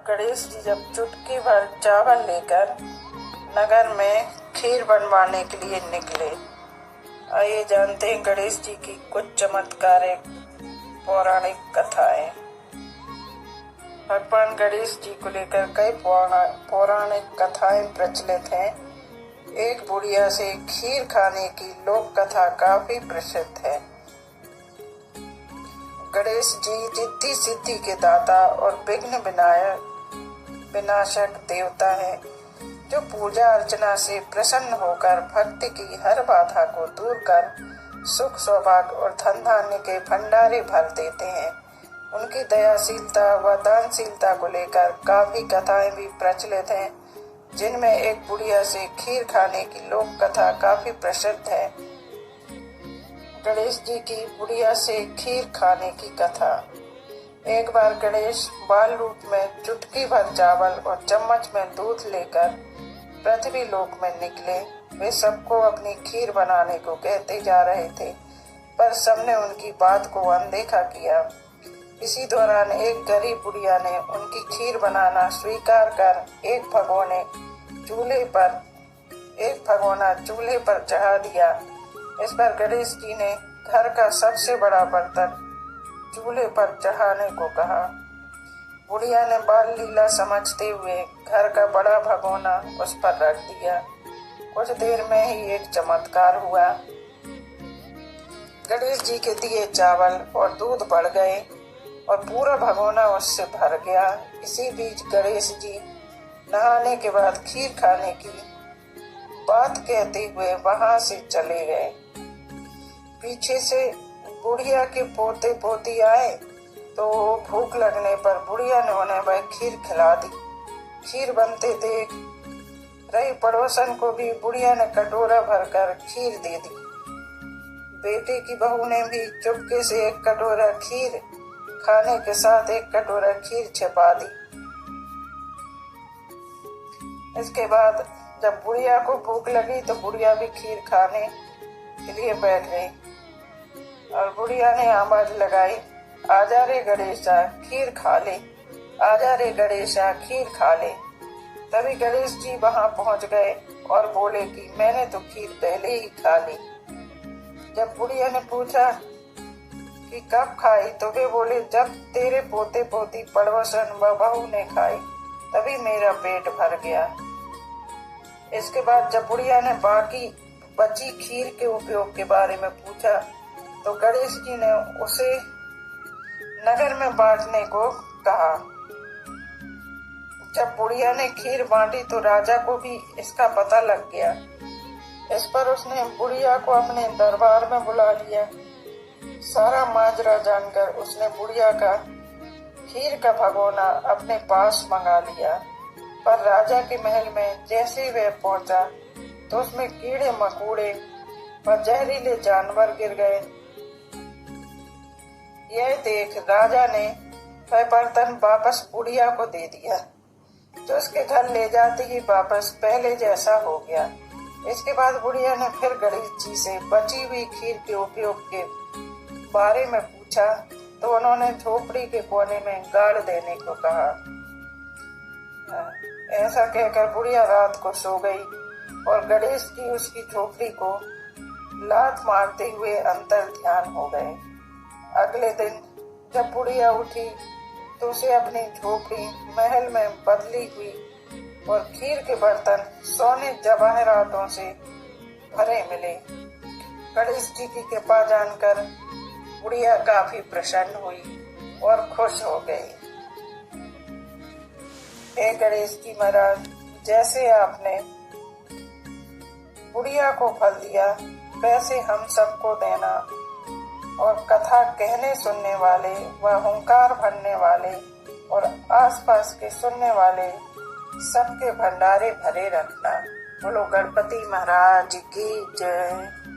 गणेश जी जब चुटकी भर चावल लेकर नगर में खीर बनवाने के लिए निकले। आइए जानते हैं गणेश जी की कुछ चमत्कारिक पौराणिक कथाएं। भगवान गणेश जी को लेकर कई पौराणिक कथाएं प्रचलित हैं। एक बुढ़िया से खीर खाने की लोक कथा काफी प्रसिद्ध है। गणेश जी रिद्धि सिद्धि के दाता और विघ्न विनाशक देवता है, जो पूजा अर्चना से प्रसन्न होकर भक्ति की हर बाधा को दूर कर सुख सौभाग्य और धन धान्य के भंडारे भर देते हैं। उनकी दयाशीलता व दानशीलता को लेकर काफी कथाएं भी प्रचलित हैं, जिनमें एक बुढ़िया से खीर खाने की लोक कथा काफी प्रसिद्ध है। गणेश जी की बुढ़िया से खीर खाने की कथा। एक बार गणेश बाल रूप में चुटकी भर चावल और चम्मच में दूध लेकर पृथ्वी लोक में निकले। वे सबको अपनी खीर बनाने को कहते जा रहे थे, पर सबने उनकी बात को अनदेखा किया। इसी दौरान एक गरीब बुढ़िया ने उनकी खीर बनाना स्वीकार कर एक भगोना चूल्हे पर चढ़ा दिया। इस पर गणेश जी ने घर का सबसे बड़ा बर्तन चूल्हे पर चढ़ाने को कहा। बुढ़िया ने बाल लीला समझते हुए घर का बड़ा भगोना उस पर रख दिया। कुछ देर में ही एक चमत्कार हुआ। गणेश जी के दिए चावल और दूध बढ़ गए और पूरा भगोना उससे भर गया। इसी बीच गणेश जी नहाने के बाद खीर खाने की बात कहते हुए वहां से चले गए। पीछे से बुढ़िया के पोते पोती आए तो भूख लगने पर बुढ़िया ने उन्हें वह खीर खिला दी। खीर बनते देख रही पड़ोसन को भी बुढ़िया ने कटोरा भरकर खीर दे दी। बेटे की बहू ने भी चुपके से एक कटोरा खीर खाने के साथ एक कटोरा खीर छिपा दी। इसके बाद जब बुढ़िया को भूख लगी तो बुढ़िया भी खीर खाने के लिए बैठ गई और बुढ़िया ने आवाज लगाई, आजा रे गणेशा खीर खा ले, आजा रे गणेशा खीर खा ले। तभी गणेश जी वहां पहुंच गए और बोले कि मैंने तो खीर पहले ही खा ली। जब बुढ़िया ने पूछा कि कब खाई तो वे बोले, जब तेरे पोते पोती पड़ोसन व बहू ने खाई तभी मेरा पेट भर गया। इसके बाद जब बुढ़िया ने बाकी बची खीर के उपयोग के बारे में पूछा तो गणेश जी ने उसे नगर में बांटने को कहा। जब बुढ़िया ने खीर बांटी तो राजा को भी इसका पता लग गया। इस पर उसने बुढ़िया को अपने दरबार में बुला लिया। सारा माजरा जानकर उसने बुढ़िया का खीर का भगोना अपने पास मंगा लिया। पर राजा के महल में जैसे वह पहुंचा तो उसमें कीड़े मकोड़े व जहरीले जानवर गिर गए। यह देख राजा ने वह बर्तन वापस बुढ़िया को दे दिया, जो उसके घर ले जाते ही वापस पहले जैसा हो गया। इसके बाद बुढ़िया ने फिर गणेश जी से बची हुई खीर के उपयोग के बारे में पूछा तो उन्होंने झोपड़ी के कोने में गाड़ देने को कहा। ऐसा कहकर बुढ़िया रात को सो गई और गणेश जी उसकी झोपड़ी को लात मारते हुए अंतर ध्यान हो गए। अगले दिन जब बुढ़िया उठी तो उसे अपनी झोपड़ी महल में बदली हुई और खीर के बर्तन सोने जवाहरातों से भरे मिले। गणेश जी की कृपा जानकर बुढ़िया काफी प्रसन्न हुई और खुश हो गई। हे गणेश जी महाराज, जैसे आपने बुढ़िया को फल दिया वैसे हम सबको देना और कथा कहने सुनने वाले व हुंकार भरने वाले और आसपास के सुनने वाले सबके भंडारे भरे रखना। बोलो गणपति महाराज की जय।